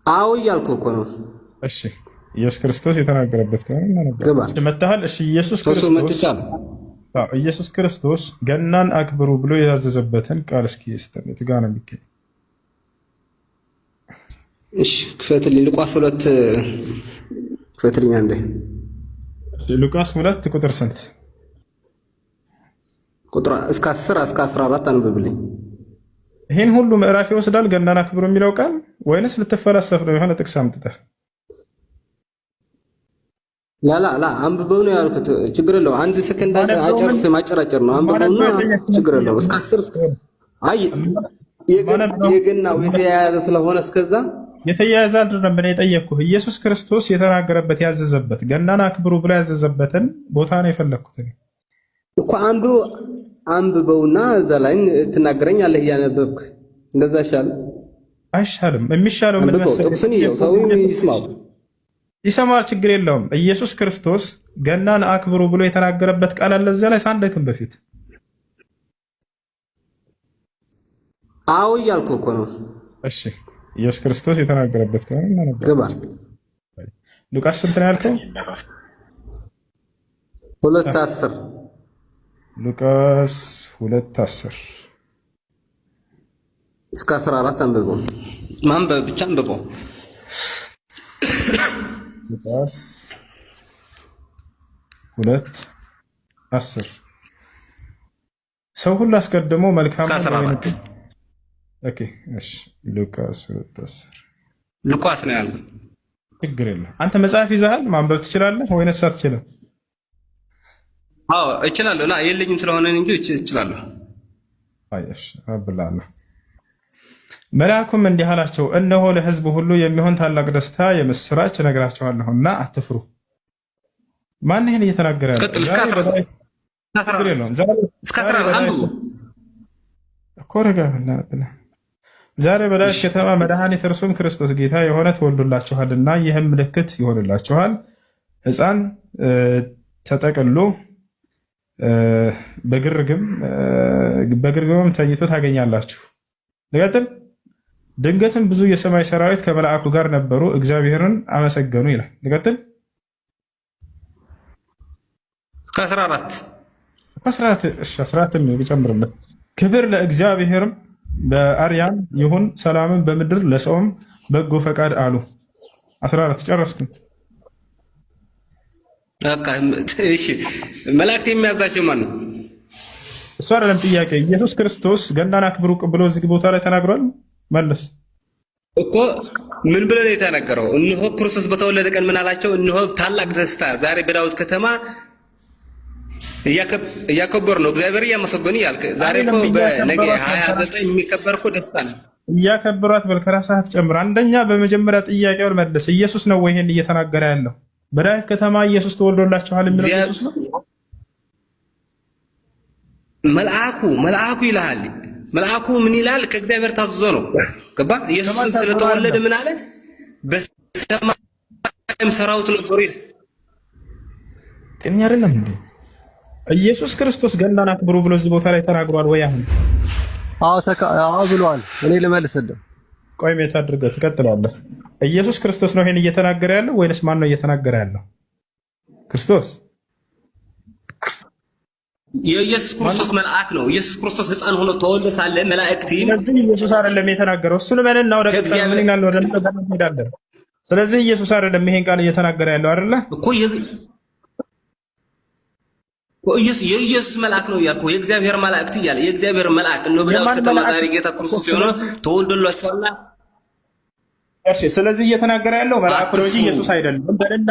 አዎ እያልኩ እኮ ነው። እሺ ኢየሱስ ክርስቶስ የተናገረበት ከሆነ ግባ መታሃል። እሺ ኢየሱስ ክርስቶስ ገናን አክብሩ ብሎ የታዘዘበትን ቃል እስኪ ስጠን። የት ጋር ነው የሚገኝ? እሺ ክፈትልኝ። ሉቃስ 2 ክፈትልኝ አንዴ። ሉቃስ 2 ቁጥር ስንት? ቁጥር እስከ 10 እስከ 14 አንብብልኝ። ይሄን ሁሉ ምዕራፍ ይወስዳል ገናን አክብሩ የሚለው ቃል ወይንስ ልትፈላሰፍ ነው? የሆነ ጥቅስ አምጥተህ ላ አንብበው ነው ያልኩት። ችግር የለው። አንድ ሰከንድ አጨርስ። ማጨራጨር ነው። አንብበውና ችግር የለው። እስከ 10 እስከ አይ የገናው የተያያዘ ስለሆነ እስከዛ የተያያዘ አይደለም። እኔ የጠየቅኩህ ኢየሱስ ክርስቶስ የተናገረበት ያዘዘበት ገናን አክብሩ ብሎ ያዘዘበትን ቦታ ነው የፈለግኩት እኮ። አንብበውና እዛ ላይ ትናገረኛለህ እያነበብክ። እንደዛ ይሻል አይሻልም? የሚሻለው ምን መሰለህ? ጥቅሱን ሰው ይስማው ይሰማል። ችግር የለውም። ኢየሱስ ክርስቶስ ገናን አክብሩ ብሎ የተናገረበት ቃል አለ እዛ ላይ ሳንደክም በፊት። አዎ እያልኩ እኮ ነው። እሺ ኢየሱስ ክርስቶስ የተናገረበት ቃል ግባ። ሉቃስ ስንት ነው ያልከው? 2:10 ሉቃስ 2:10 እስከ 14 አንብበው። ማንበብ ብቻ አንብበው። ሉቃስ 2:10 ሰው ሁሉ አስቀድሞ መልካም ነው። ኦኬ እሺ ሉቃስ 2:10 ሉቃስ ነው ያለው። ችግር የለም። አንተ መጽሐፍ ይዘሃል ማንበብ ትችላለህ ወይንስ አትችልም? አዎ እችላለሁ። ላ የለኝም ስለሆነ እንጂ እችላለሁ። አይሽ አብላና መልአኩም እንዲህ አላቸው፣ እነሆ ለሕዝቡ ሁሉ የሚሆን ታላቅ ደስታ የምስራች እነግራቸዋለሁና አትፍሩ። ማን ይሄን እየተናገረ ያለው? ዛሬ በዳዊት ከተማ መድኃኒት እርሱም ክርስቶስ ጌታ የሆነ ተወልዶላችኋልና፣ ይህም ምልክት ይሆንላችኋል፣ ሕፃን ተጠቅሎ በግርግምም ተኝቶ ታገኛላችሁ። ልቀጥል። ድንገትም ብዙ የሰማይ ሰራዊት ከመልአኩ ጋር ነበሩ፣ እግዚአብሔርን አመሰገኑ ይላል። ልቀጥል። 14 ጨምርለት። ክብር ለእግዚአብሔርም በአርያም ይሁን፣ ሰላምን በምድር ለሰውም በጎ ፈቃድ አሉ። 14 ጨረስኩ። መላእክት የሚያዛቸው ማን ነው? እሱ አይደለም ጥያቄ። ኢየሱስ ክርስቶስ ገናን አክብሩ ብሎ እዚህ ቦታ ላይ ተናግሯል። መልስ እኮ ምን ብሎ ነው የተናገረው? እነሆ ክርስቶስ በተወለደ ቀን ምን አላቸው? እነሆ ታላቅ ደስታ ዛሬ በዳዊት ከተማ እያከበሩ ነው፣ እግዚአብሔር እያመሰገኑ እያልክ። ዛሬ እኮ በነገ 29 የሚከበር እኮ ደስታ ነው። እያከበሯት በል ከራስህ ጨምር። አንደኛ በመጀመሪያ ጥያቄውን መልስ። ኢየሱስ ነው ወይ ይሄን እየተናገረ ያለው? በዳዊት ከተማ ኢየሱስ ተወልዶላችኋል የሚለው ኢየሱስ ነው? መልአኩ ይልሃል። መልአኩ ምን ይላል? ከእግዚአብሔር ታዝዞ ነው። ገባ? ኢየሱስ ስለተወለደ ምን አለ? በሰማይም ሰራዊት ነበሩ ይላል። ጤነኛ አይደለም እንዴ? ኢየሱስ ክርስቶስ ገናን አክብሩ ብሎ እዚህ ቦታ ላይ ተናግሯል ወይ? አሁን አዎ ብሏል። እኔ ልመልስልህ። ቆይ ሜት አድርገህ ትቀጥላለህ። ኢየሱስ ክርስቶስ ነው ይሄን እየተናገረ ያለው ወይንስ ማን ነው እየተናገረ ያለው? ክርስቶስ የኢየሱስ ክርስቶስ መልአክ ነው። ኢየሱስ ክርስቶስ ሕፃን ሆኖ ተወልዶ ሳለ መላእክት ስለዚህ ኢየሱስ አይደለም የተናገረው። እሱን ለምን ወደ ቀጣይ ምን ይላል? ወደ እንሄዳለን። ስለዚህ ኢየሱስ አይደለም ይሄን ቃል እየተናገረ ያለው አይደለ እኮ የኢየሱስ መልአክ ነው ያልኩህ። የእግዚአብሔር መልአክት እያለ የእግዚአብሔር መልአክ ነው። በዳዊት ከተማ ዛሬ ጌታ ክርስቶስ ሆኖ ተወልዶላችኋልና። እሺ ስለዚህ እየተናገረ ያለው መልአክ ነው እንጂ ኢየሱስ አይደለም በልና።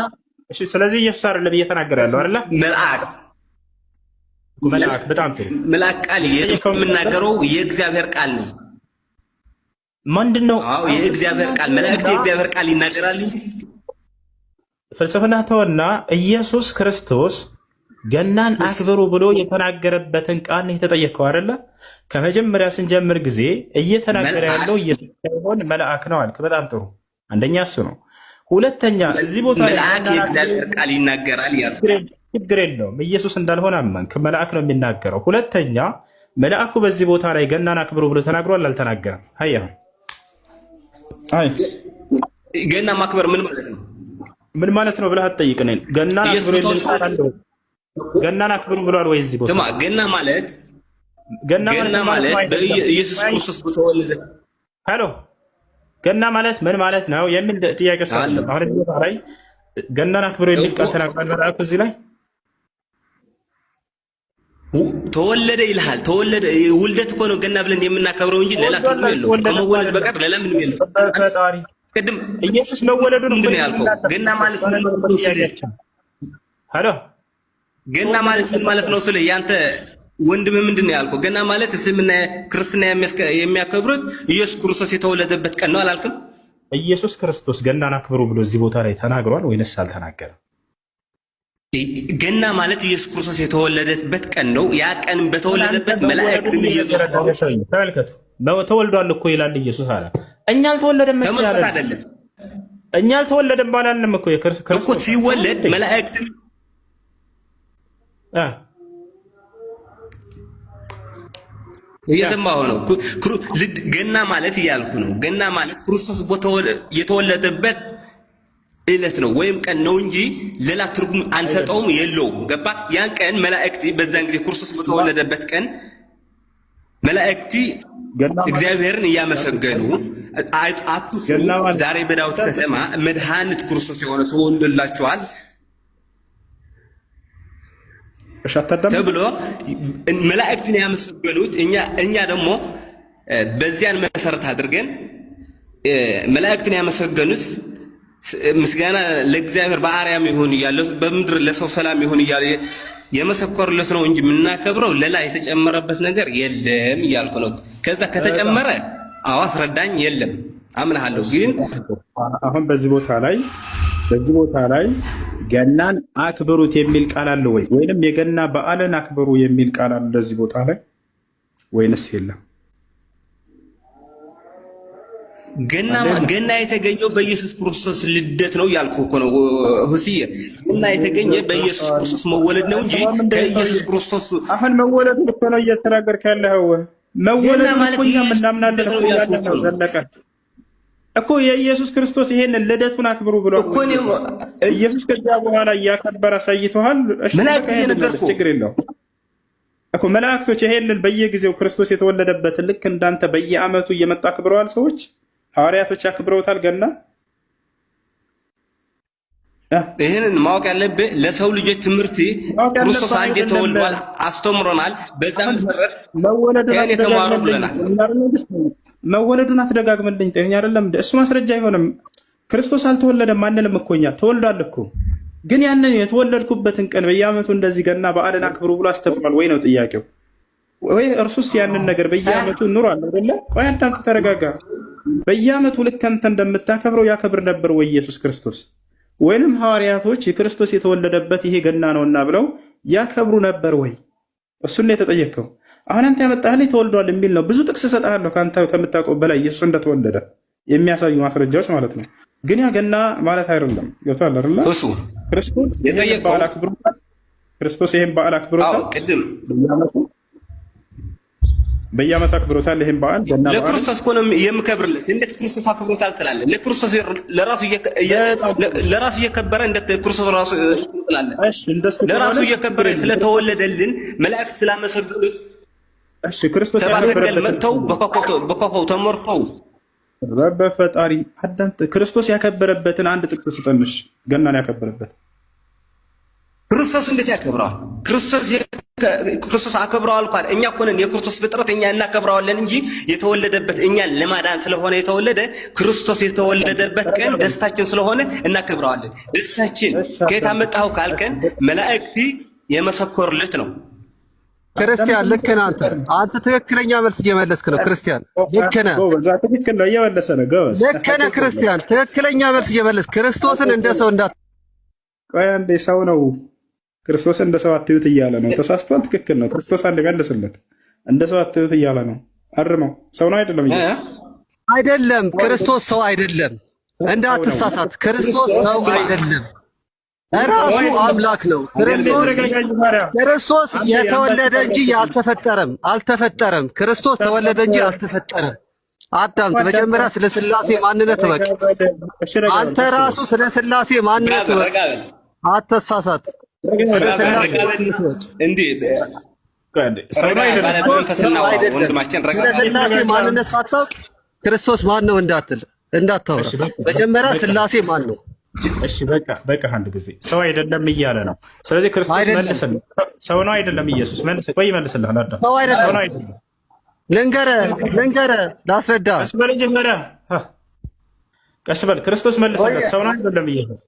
እሺ ስለዚህ ኢየሱስ አይደለም እየተናገረ ያለው አይደለ? መልአክ በጣም ጥሩ። መልአክ ቃል የምናገረው የእግዚአብሔር ቃል ነው። ምንድነው? አዎ የእግዚአብሔር ቃል። መላእክት የእግዚአብሔር ቃል ይናገራል እንጂ ፍልስፍና ተወና። ኢየሱስ ክርስቶስ ገናን አክብሩ ብሎ የተናገረበትን ቃል የተጠየቀው አይደለ? ከመጀመሪያ ስንጀምር ጊዜ እየተናገረ ያለው ኢየሱስ ሳይሆን መልአክ ነው አልክ። በጣም ጥሩ። አንደኛ እሱ ነው። ሁለተኛ እዚህ ቦታ መልአክ የእግዚአብሔር ቃል ይናገራል ያለው ችግር የለውም። ኢየሱስ እንዳልሆነ አመንክ። መልአክ ነው የሚናገረው። ሁለተኛ መልአኩ በዚህ ቦታ ላይ ገናን አክብሩ ብሎ ተናግሯል አልተናገረም? አይ ገና ማክበር ምን ማለት ነው? ምን ማለት ነው ብለህ አትጠይቅኝ። ገናን አክብሩ የሚል ቃል አለ? ገናን አክብሩ ብሏል ወይ እዚህ ቦታ? ስማ ገና ማለት በኢየሱስ ክርስቶስ በተወለደ ሄሎ ገና ማለት ምን ማለት ነው የሚል ጥያቄ ስላለ አሁን እዚህ ቦታ ላይ ገናን አክብሩ የሚል ቃል ተናግሯል መልአኩ እዚህ ላይ ተወለደ ይልሃል። ተወለደ ውልደት እኮ ነው ገና ብለን የምናከብረው እንጂ ሌላ ትርጉም የለውም። ከመወለድ በቀር ሌላ ምንም የለውም። ፈጣሪ ቅድም ኢየሱስ መወለዱን ምንድን ነው ያልከው? ገና ማለት ምን ማለት ነው ስልህ ሄሎ ገና ማለት ምን ማለት ነው ስልህ ያንተ ወንድም ምንድን ነው ያልከው? ገና ማለት እስልምና ክርስትና የሚያከብሩት ኢየሱስ ክርስቶስ የተወለደበት ቀን ነው አላልክም? ኢየሱስ ክርስቶስ ገናን አክብሩ ብሎ እዚህ ቦታ ላይ ተናግሯል ወይንስ አልተናገረም? ገና ማለት ኢየሱስ ክርስቶስ የተወለደበት ቀን ነው። ያ ቀን በተወለደበት መላእክትን እየዘረጋው ተመልከቱ። ተወልዷል እኮ ይላል ኢየሱስ አለ። እኛ አልተወለደም አይደለም እኛ አልተወለደም ባላልንም እኮ ክርስቶስ እኮ ሲወለድ መላእክትን እየሰማሁ ነው። ገና ማለት እያልኩ ነው። ገና ማለት ክርስቶስ የተወለደበት እለት ነው ወይም ቀን ነው እንጂ ሌላ ትርጉም አንሰጠውም፣ የለውም። ገባ? ያን ቀን መላእክቲ በዛን ጊዜ ክርስቶስ በተወለደበት ቀን መላእክቲ እግዚአብሔርን እያመሰገኑ አትፍሩ፣ ዛሬ በዳዊት ከተማ መድኃኒት ክርስቶስ የሆነ ተወልዶላችኋል ተብሎ መላእክትን ያመሰገኑት እኛ ደግሞ በዚያን መሰረት አድርገን መላእክትን ያመሰገኑት ምስጋና ለእግዚአብሔር በአርያም ይሁን እያለ በምድር ለሰው ሰላም ይሁን እያለ የመሰከሩለት ነው እንጂ የምናከብረው ሌላ የተጨመረበት ነገር የለም እያልኩ ነው። ከዛ ከተጨመረ አስረዳኝ። የለም አምናለሁ። ግን አሁን በዚህ ቦታ ላይ ገናን አክብሩት የሚል ቃል አለ ወይ? ወይንም የገና በዓልን አክብሩ የሚል ቃል አለ በዚህ ቦታ ላይ ወይንስ የለም? ገና የተገኘው በኢየሱስ ክርስቶስ ልደት ነው ያልኩህ እኮ ነው ሁሲዬ። ገና የተገኘ በኢየሱስ ክርስቶስ መወለድ ነው እንጂ ከኢየሱስ ክርስቶስ አሁን መወለዱ እኮ ነው እየተናገርክ ያለኸው። መወለዱ እኮ እኛ ምናምናለን እኮ ያለው ዘለቀ እኮ የኢየሱስ ክርስቶስ ይሄንን ልደቱን አክብሩ ብሎ እኮ ነው ኢየሱስ ከዚያ በኋላ እያከበረ አሳይቶሃል። ችግር የለውም እኮ መላእክቶች ይሄንን በየጊዜው ክርስቶስ የተወለደበትን ልክ እንዳንተ በየዓመቱ እየመጡ አክብረዋል። ሰዎች ሐዋርያቶች አክብረውታል ገና። ይህንን ማወቅ ያለብህ ለሰው ልጆች ትምህርት ክርስቶስ አንዴ ተወልዷል አስተምሮናል። በዛ መሰረት ከእኔ ተማሩ ብለናል። መወለዱን አትደጋግምልኝ። ጤነኛ አይደለም። እሱ ማስረጃ አይሆንም። ክርስቶስ አልተወለደም አንልም እኮ እኛ ተወልዷል እኮ። ግን ያንን የተወለድኩበትን ቀን በየዓመቱ እንደዚህ ገና በዓልን አክብሩ ብሎ አስተምሯል ወይ ነው ጥያቄው? ወይ እርሱስ ያንን ነገር በየዓመቱ ኑሯል አይደለ? ቆይ አዳምጥ፣ ተረጋጋ። በየዓመቱ ልክ አንተ እንደምታከብረው ያከብር ነበር ወይ ኢየሱስ ክርስቶስ? ወይንም ሐዋርያቶች የክርስቶስ የተወለደበት ይሄ ገና ነውና ብለው ያከብሩ ነበር ወይ? እሱን ነው የተጠየቀው። አሁን አንተ ያመጣህልኝ ተወልዷል የሚል ነው። ብዙ ጥቅስ እሰጥሃለሁ ከአንተ ከምታውቀው በላይ ኢየሱስ እንደተወለደ የሚያሳዩ ማስረጃዎች ማለት ነው። ግን ያ ገና ማለት አይደለም። ይወጣል አይደል? ክርስቶስ ይሄን በዓል አክብሮታል። ክርስቶስ ይሄን በዓል አክብሮታል። በየዓመቱ አክብሮታል። ይሄን በዓል ገና ለክርስቶስ እኮ ነው የምከብርለት። እንዴት ክርስቶስ አክብሮታል ትላለህ? ለክርስቶስ ለራሱ እየከበረ እንዴት ክርስቶስ ራሱ ትላለህ? እሺ እንደሱ ለራሱ እየከበረ ስለተወለደልን መላእክት ስላመሰገኑት እሺ ክርስቶስ ያከበረበት መተው በኮከብ ተመርተው በፈጣሪ አዳምጥ። ክርስቶስ ያከበረበትን አንድ ጥቅስ ስጠንሽ። ገናን ያከበረበት ክርስቶስ እንዴት ያከብረዋል? ክርስቶስ አከብረዋል እንኳን እኛ እኮ ነን የክርስቶስ ፍጥረት፣ እኛ እናከብረዋለን እንጂ የተወለደበት እኛን ለማዳን ስለሆነ የተወለደ ክርስቶስ የተወለደበት ቀን ደስታችን ስለሆነ እናከብረዋለን። ደስታችን ከየት አመጣኸው ካልከን መላእክት የመሰከሩለት ነው። ክርስቲያን ልክ ነህ አንተ ትክክለኛ መልስ እየመለስክ ነው። ክርስቲያን ልክ ነህ፣ ትክክል ነው እየመለሰ ነው። ጎበዝ ልክ ነህ ክርስቲያን፣ ትክክለኛ መልስ እየመለስክ ክርስቶስን እንደ ሰው ቆይ አንዴ ሰው ነው ክርስቶስን እንደ ሰው አትዩት እያለ ነው። ተሳስቷል። ትክክል ነው። ክርስቶስ አንድ መልስለት። እንደ ሰው አትዩት እያለ ነው። አርመው። ሰው ነው አይደለም? አይደለም። ክርስቶስ ሰው አይደለም። እንዳትሳሳት። ክርስቶስ ሰው አይደለም። ራሱ አምላክ ነው። ክርስቶስ የተወለደ እንጂ አልተፈጠረም። ክርስቶስ ተወለደ እንጂ አልተፈጠረም። አዳምጥ። መጀመሪያ ስለ ሥላሴ ማንነት በቅ። አንተ ራሱ ስለ ሥላሴ ማንነት በቅ። አትሳሳት። ስለ ሥላሴ እንዴ ስለ ሥላሴ ማንነት ሳታውቅ ክርስቶስ ማን ነው እንዳታወራ። መጀመሪያ ሥላሴ ማን ነው? እሺ በቃ አንድ ጊዜ ሰው አይደለም እያለ ነው። ስለዚህ ክርስቶስ መልስልህ። ሰው ነው አይደለም? ኢየሱስ መልስ። ቆይ መልስልህ። አዳም ሰው አይደለም። ልንገርህ ላስረዳ። ቀስ በል እንጂ ታዲያ ቀስ በል። ክርስቶስ መልስለት። ሰው ነው አይደለም? ኢየሱስ